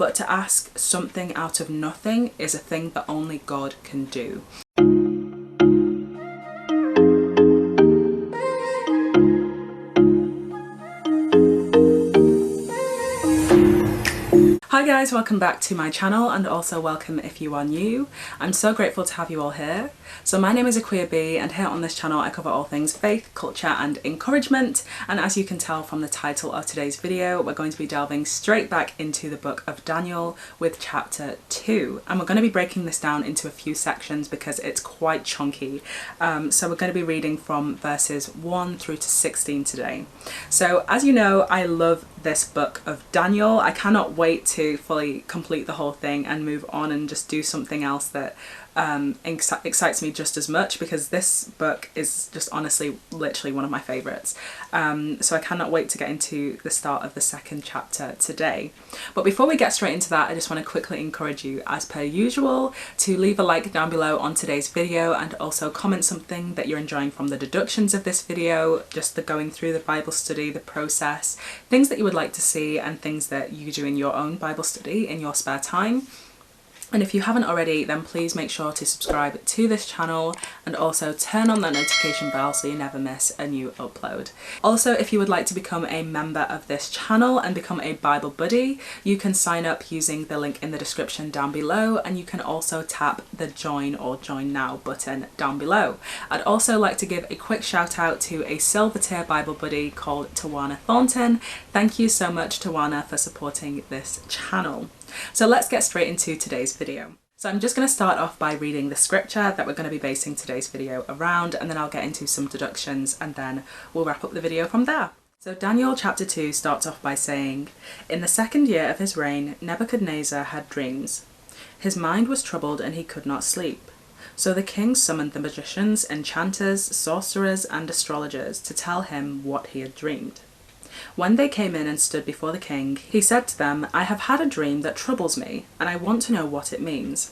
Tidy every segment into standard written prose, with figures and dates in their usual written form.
but to ask something out of nothing is a thing that only God can do. Hi guys, welcome back to my channel, and also welcome if you are new. I'm so grateful to have you all here. So my name is Akua B, and here on this channel I cover all things faith, culture and encouragement, and as you can tell from the title of today's video, we're going to be delving straight back into the book of Daniel with chapter 2, and we're going to be breaking this down into a few sections because it's quite chunky. So we're going to be reading from verses 1 through to 16 today. So as you know, I love this book of Daniel. I cannot wait to fully complete the whole thing and move on and just do something else that excites me just as much, because this book is just honestly literally one of my favorites. So I cannot wait to get into the start of the second chapter today. But before we get straight into that, I just want to quickly encourage you, as per usual, to leave a like down below on today's video, and also comment something that you're enjoying from the deductions of this video, just the going through the Bible study, the process, things that you would like to see, and things that you do in your own Bible study in your spare time. And if you haven't already, then please make sure to subscribe to this channel and also turn on that notification bell so you never miss a new upload. Also, if you would like to become a member of this channel and become a Bible buddy, you can sign up using the link in the description down below, and you can also tap the join or join now button down below. I'd also like to give a quick shout out to a silver tier Bible buddy called Tawana Thornton. Thank you so much, Tawana, for supporting this channel. So let's get straight into today's video. So I'm just going to start off by reading the scripture that we're going to be basing today's video around, and then I'll get into some deductions and then we'll wrap up the video from there. So Daniel chapter 2 starts off by saying, "In the second year of his reign, Nebuchadnezzar had dreams. His mind was troubled and he could not sleep. So the king summoned the magicians, enchanters, sorcerers and astrologers to tell him what he had dreamed. When they came in and stood before the king, he said to them, 'I have had a dream that troubles me, and I want to know what it means.'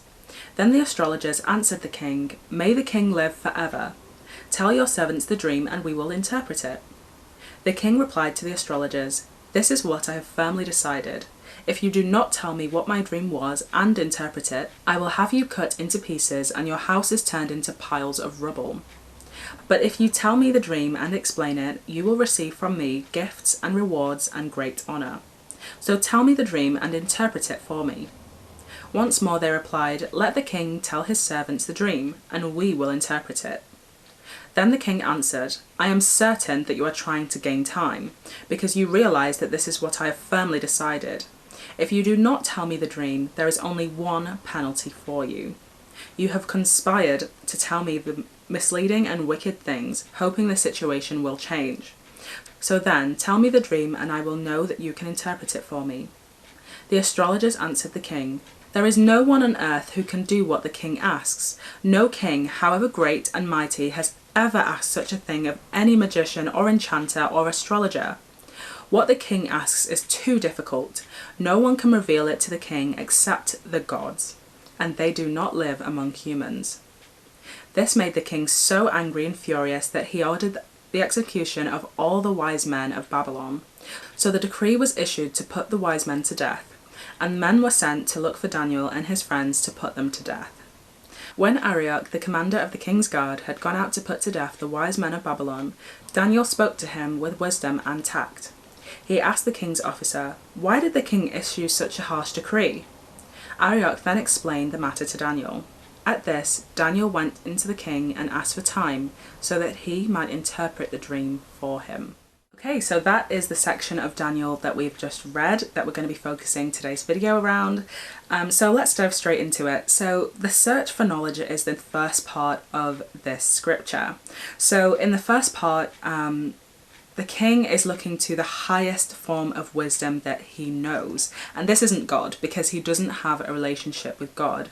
Then the astrologers answered the king, 'May the king live forever. Tell your servants the dream, and we will interpret it.' The king replied to the astrologers, 'This is what I have firmly decided. If you do not tell me what my dream was and interpret it, I will have you cut into pieces and your houses turned into piles of rubble. But if you tell me the dream and explain it, you will receive from me gifts and rewards and great honour. So tell me the dream and interpret it for me.' Once more they replied, 'Let the king tell his servants the dream, and we will interpret it.' Then the king answered, 'I am certain that you are trying to gain time, because you realise that this is what I have firmly decided. If you do not tell me the dream, there is only one penalty for you. You have conspired to tell me the misleading and wicked things, hoping the situation will change. So then, tell me the dream, and I will know that you can interpret it for me.' The astrologers answered the king, 'There is no one on earth who can do what the king asks. No king, however great and mighty, has ever asked such a thing of any magician or enchanter or astrologer. What the king asks is too difficult. No one can reveal it to the king except the gods, and they do not live among humans.' This made the king so angry and furious that he ordered the execution of all the wise men of Babylon. So the decree was issued to put the wise men to death, and men were sent to look for Daniel and his friends to put them to death. When Arioch, the commander of the king's guard, had gone out to put to death the wise men of Babylon, Daniel spoke to him with wisdom and tact. He asked the king's officer, 'Why did the king issue such a harsh decree?' Arioch then explained the matter to Daniel. At this, Daniel went into the king and asked for time so that he might interpret the dream for him." Okay, so that is the section of Daniel that we've just read that we're going to be focusing today's video around. So let's dive straight into it. So the search for knowledge is the first part of this scripture. So in the first part, the king is looking to the highest form of wisdom that he knows. And this isn't God, because he doesn't have a relationship with God.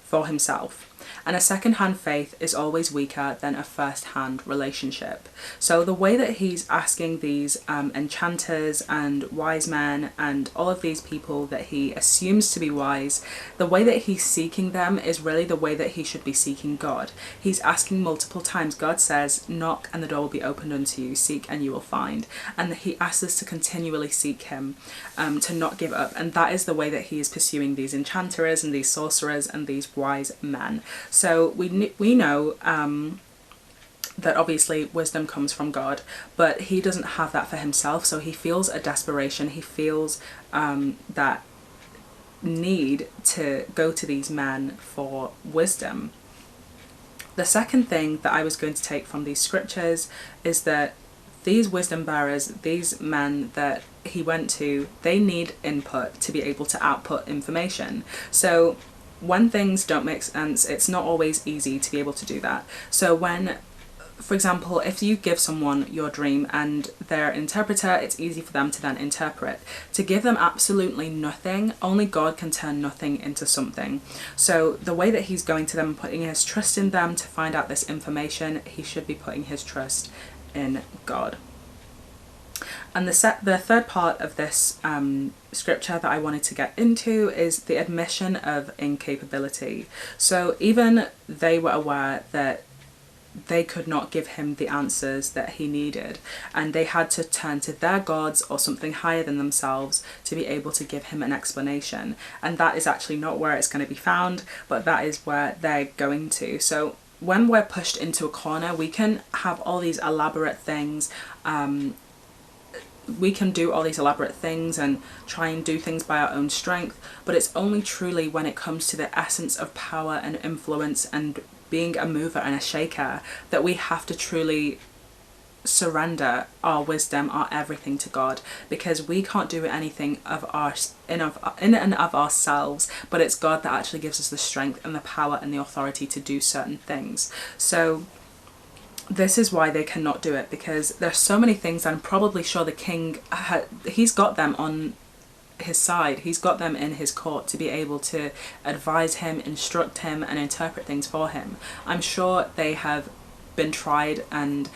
for himself. And a second-hand faith is always weaker than a first-hand relationship. So the way that he's asking these enchanters and wise men and all of these people that he assumes to be wise, the way that he's seeking them is really the way that he should be seeking God. He's asking multiple times. God says, knock and the door will be opened unto you, seek and you will find. And he asks us to continually seek him, to not give up. And that is the way that he is pursuing these enchanters and these sorcerers and these wise men. So we know that obviously wisdom comes from God, but he doesn't have that for himself. So he feels a desperation. He feels that need to go to these men for wisdom. The second thing that I was going to take from these scriptures is that these wisdom bearers, these men that he went to, they need input to be able to output information. So when things don't make sense, it's not always easy to be able to do that. So when, for example, if you give someone your dream and they're an interpreter, it's easy for them to then interpret. To give them absolutely nothing, only God can turn nothing into something. So the way that he's going to them, putting his trust in them to find out this information, he should be putting his trust in God. And the third part of this scripture that I wanted to get into is the admission of incapability. So even they were aware that they could not give him the answers that he needed, and they had to turn to their gods or something higher than themselves to be able to give him an explanation. And that is actually not where it's going to be found, but that is where they're going to. So when we're pushed into a corner, we can have all these elaborate things, we can do all these elaborate things and try and do things by our own strength, but it's only truly when it comes to the essence of power and influence and being a mover and a shaker that we have to truly surrender our wisdom, our everything to God, because we can't do anything in and of ourselves, but it's God that actually gives us the strength and the power and the authority to do certain things. So this is why they cannot do it, because there's so many things. I'm probably sure the king, he's got them on his side, he's got them in his court to be able to advise him, instruct him and interpret things for him. I'm sure they have been tried and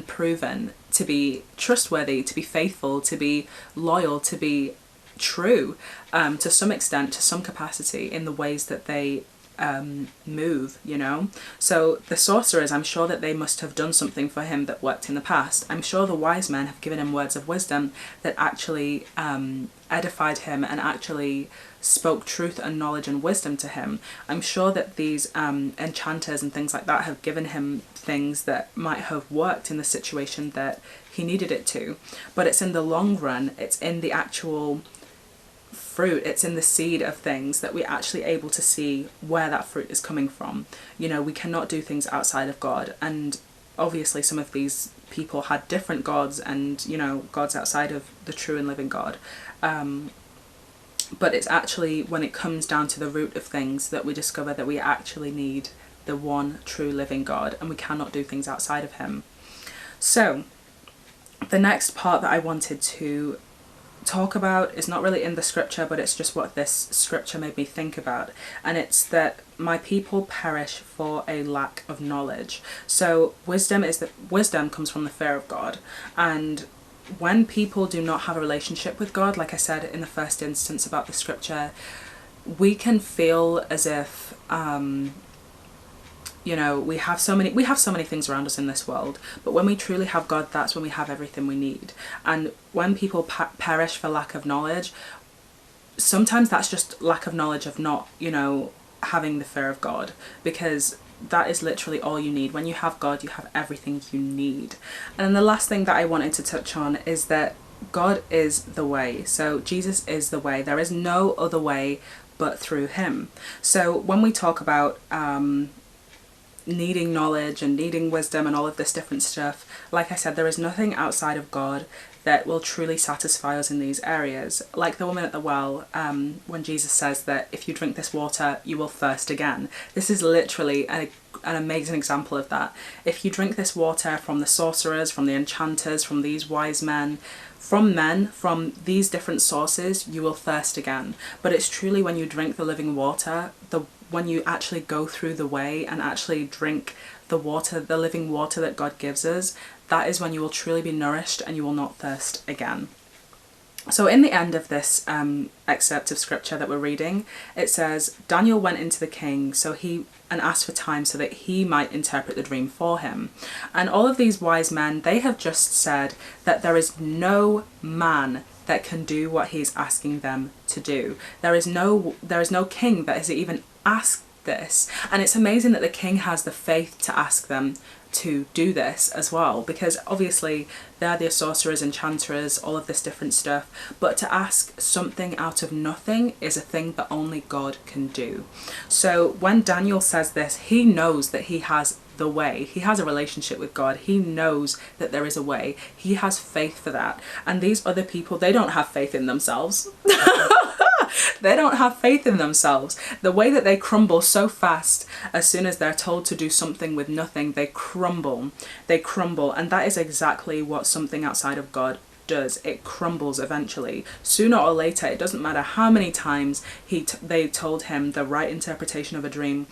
proven to be trustworthy, to be faithful, to be loyal, to be true, to some extent, to some capacity in the ways that they move, you know. So the sorcerers, I'm sure that they must have done something for him that worked in the past. I'm sure the wise men have given him words of wisdom that actually edified him and actually spoke truth and knowledge and wisdom to him. I'm sure that these enchanters and things like that have given him things that might have worked in the situation that he needed it to. But it's in the long run, it's in the actual fruit, it's in the seed of things that we're actually able to see where that fruit is coming from. You know, we cannot do things outside of God, and obviously some of these people had different gods and, you know, gods outside of the true and living God, but it's actually when it comes down to the root of things that we discover that we actually need the one true living God, and we cannot do things outside of him. So the next part that I wanted to talk about is not really in the scripture, but it's just what this scripture made me think about, and it's that my people perish for a lack of knowledge. So wisdom comes from the fear of God, and when people do not have a relationship with God, like I said in the first instance about the scripture, we can feel as if you know, we have so many things around us in this world, but when we truly have God, that's when we have everything we need. And when people perish for lack of knowledge, sometimes that's just lack of knowledge of not, you know, having the fear of God, because that is literally all you need. When you have God, you have everything you need. And then the last thing that I wanted to touch on is that God is the way. So Jesus is the way. There is no other way but through him. So when we talk about needing knowledge and needing wisdom and all of this different stuff, like I said, there is nothing outside of God that will truly satisfy us in these areas. Like the woman at the well, when Jesus says that if you drink this water, you will thirst again. This is literally an amazing example of that. If you drink this water from the sorcerers, from the enchanters, from these wise men, from these different sources, you will thirst again. But it's truly when you drink the living water, when you actually go through the way and actually drink the water, the living water that God gives us, that is when you will truly be nourished and you will not thirst again. So in the end of this excerpt of scripture that we're reading, it says, Daniel went into the king and asked for time so that he might interpret the dream for him. And all of these wise men, they have just said that there is no man that can do what he's asking them to do. There is no king that has even asked this. And it's amazing that the king has the faith to ask them to do this as well, because obviously they're the sorcerers, enchanters, all of this different stuff, but to ask something out of nothing is a thing that only God can do. So when Daniel says this, he knows that he has the way. He has a relationship with God. He knows that there is a way. He has faith for that. And these other people, they don't have faith in themselves. They don't have faith in themselves. The way that they crumble so fast, as soon as they're told to do something with nothing, they crumble. They crumble. And that is exactly what something outside of God does. It crumbles eventually. Sooner or later, it doesn't matter how many times they told him the right interpretation of a dream.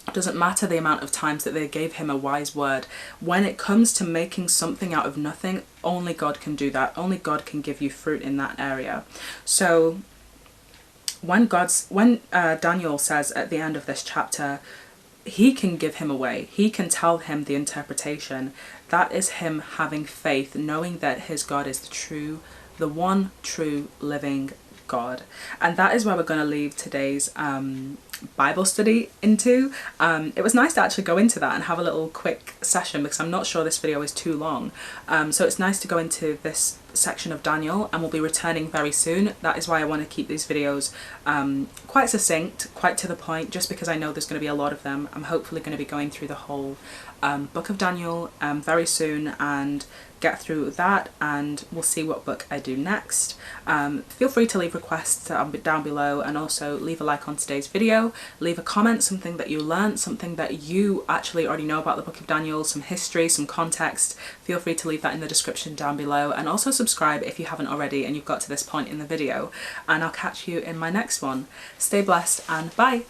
It doesn't matter the amount of times that they gave him a wise word. When it comes to making something out of nothing, only God can do that. Only God can give you fruit in that area. So when Daniel says at the end of this chapter, he can give him away, he can tell him the interpretation, that is him having faith, knowing that his God is the one true living God. And that is where we're going to leave today's Bible study into. It was nice to actually go into that and have a little quick session, because I'm not sure this video is too long. So it's nice to go into this section of Daniel, and we'll be returning very soon. That is why I want to keep these videos quite succinct, quite to the point, just because I know there's going to be a lot of them. I'm hopefully going to be going through the whole book of Daniel very soon and get through that, and we'll see what book I do next. Feel free to leave requests down below, and also leave a like on today's video, leave a comment, something that you learned, something that you actually already know about the book of Daniel, some history, some context. Feel free to leave that in the description down below, and also subscribe if you haven't already and you've got to this point in the video, and I'll catch you in my next one. Stay blessed and bye!